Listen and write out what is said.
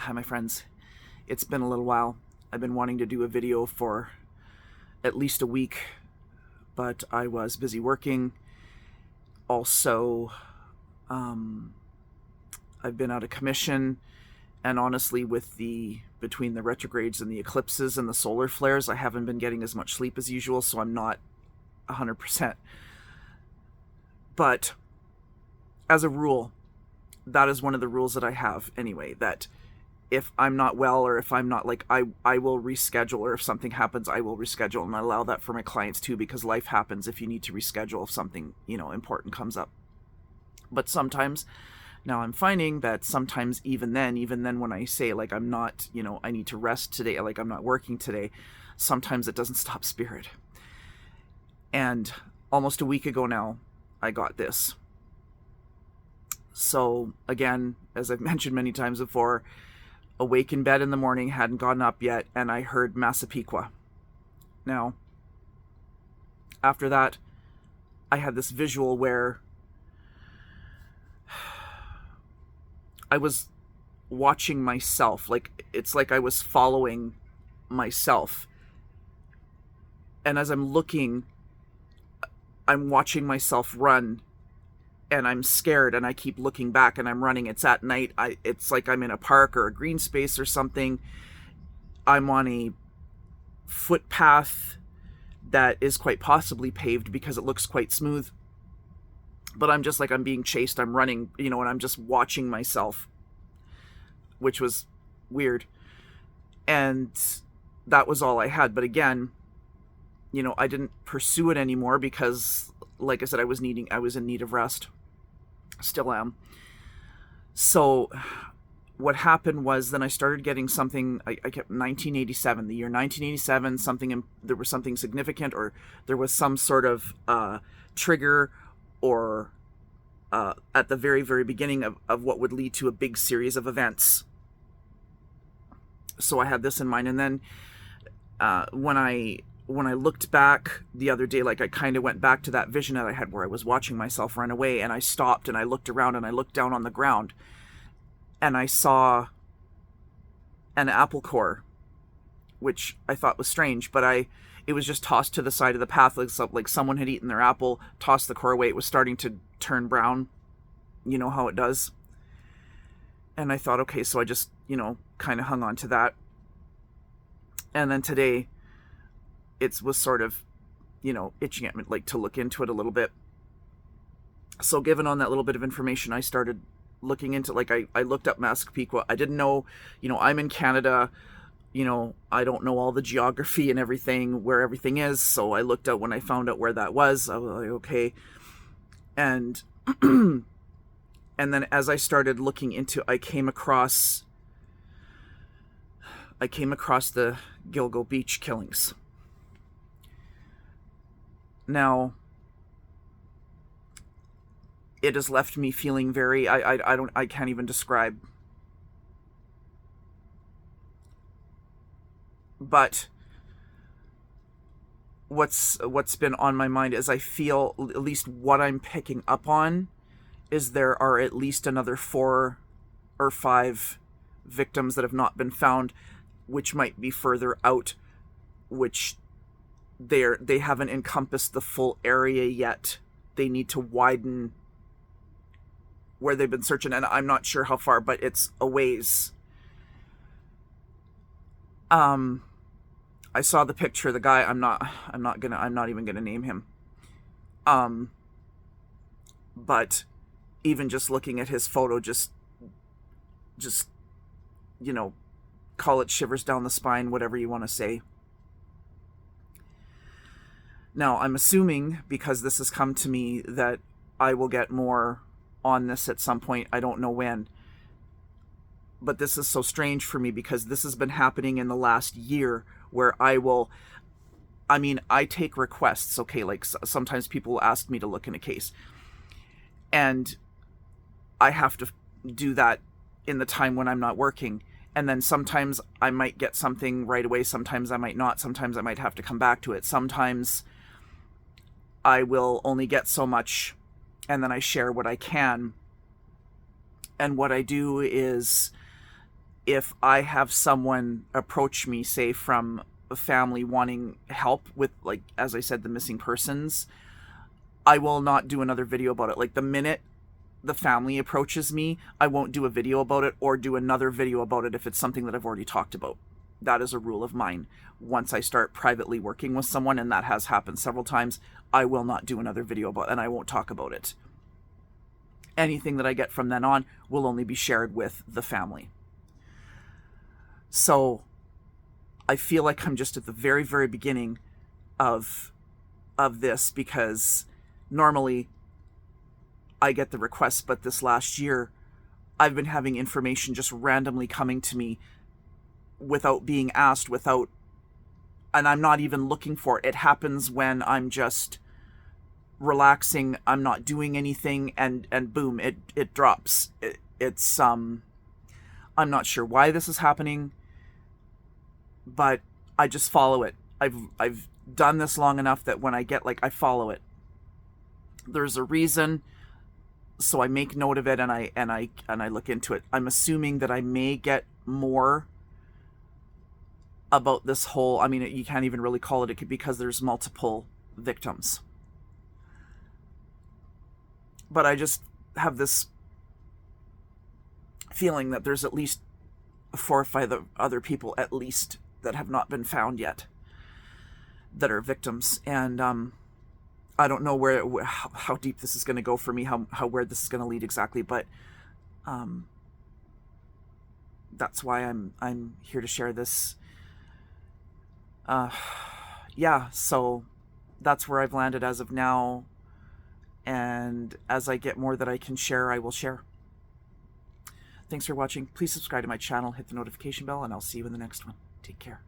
Hi, my friends. It's been a little while. I've been wanting to do a video for at least a week, but I was busy working. Also, I've been out of commission, and honestly, between the retrogrades and the eclipses and the solar flares, I haven't been getting as much sleep as usual, so I'm not 100%. But as a rule, that is one of the rules that I have anyway, that if I'm not well, or if I'm not, I will reschedule, or if something happens, I will reschedule, and I allow that for my clients too, because life happens if you need to reschedule if something, important comes up. But sometimes, now I'm finding that sometimes even then when I say, I'm not, I need to rest today, I'm not working today, sometimes it doesn't stop spirit. And almost a week ago now, I got this. So again, as I've mentioned many times before, awake in bed in the morning, hadn't gotten up yet, and I heard Massapequa. Now, after that, I had this visual where I was watching myself. It's like I was following myself. And as I'm looking, I'm watching myself run, and I'm scared, and I keep looking back, and I'm running. It's at night. It's like I'm in a park or a green space or something. I'm on a footpath that is quite possibly paved because it looks quite smooth. But I'm just I'm being chased. I'm running, and I'm just watching myself, which was weird. And that was all I had. But again, I didn't pursue it anymore because, like I said, I was in need of rest. Still am. So what happened was then I started getting something. I kept 1987, the year 1987, there was something significant, or there was some sort of trigger, or at the very, very beginning of what would lead to a big series of events. So I had this in mind. And then when I looked back the other day, I kind of went back to that vision that I had where I was watching myself run away, and I stopped and I looked around and I looked down on the ground, and I saw an apple core, which I thought was strange, but it was just tossed to the side of the path, like someone had eaten their apple, tossed the core away. It was starting to turn brown. You know how it does. And I thought, okay, so I just, kind of hung on to that. And then today, it was sort of, itching at me, to look into it a little bit. So given on that little bit of information, I started looking into, I looked up Massapequa. I didn't know, I'm in Canada, I don't know all the geography and everything, where everything is. So I looked out when I found out where that was. I was like, okay. And, and then as I started looking into, I came across the Gilgo beach killings. Now, it has left me feeling very, I can't even describe. But what's been on my mind is I feel, at least what I'm picking up on, is there are at least another 4 or 5 victims that have not been found, which might be further out, which they haven't encompassed the full area yet. They need to widen where they've been searching, and I'm not sure how far, but it's a ways. I saw the picture of the guy. I'm not even gonna name him. But even just looking at his photo, just call it shivers down the spine, whatever you want to say. Now, I'm assuming, because this has come to me, that I will get more on this at some point. I don't know when. But this is so strange for me because this has been happening in the last year, where I take requests, okay? Sometimes people will ask me to look in a case, and I have to do that in the time when I'm not working. And then sometimes I might get something right away. Sometimes I might not. Sometimes I might have to come back to it. Sometimes I will only get so much, and then I share what I can. And what I do is if I have someone approach me, say from a family wanting help with, like, as I said, the missing persons, I will not do another video about it. Like, the minute the family approaches me, I won't do a video about it or do another video about it if it's something that I've already talked about. That is a rule of mine. Once I start privately working with someone, and that has happened several times, I will not do another video about it, and I won't talk about it. Anything that I get from then on will only be shared with the family. So I feel like I'm just at the very, very beginning of this, because normally I get the requests, but this last year I've been having information just randomly coming to me without being asked, and I'm not even looking for it. It happens when I'm just relaxing, I'm not doing anything, and boom, it drops. It's I'm not sure why this is happening, but I just follow it. I've done this long enough that when I get, like, I follow it. There's a reason, so I make note of it, and I look into it. I'm assuming that I may get more about this whole, I mean, you can't even really call it because there's multiple victims. But I just have this feeling that there's at least 4 or 5 other people, at least, that have not been found yet, that are victims. And I don't know how deep this is going to go for me, where this is going to lead exactly, but that's why I'm here to share this. Yeah, so that's where I've landed as of now, and as I get more that I can share, I will share. Thanks for watching. Please subscribe to my channel, hit the notification bell, and I'll see you in the next one. Take care.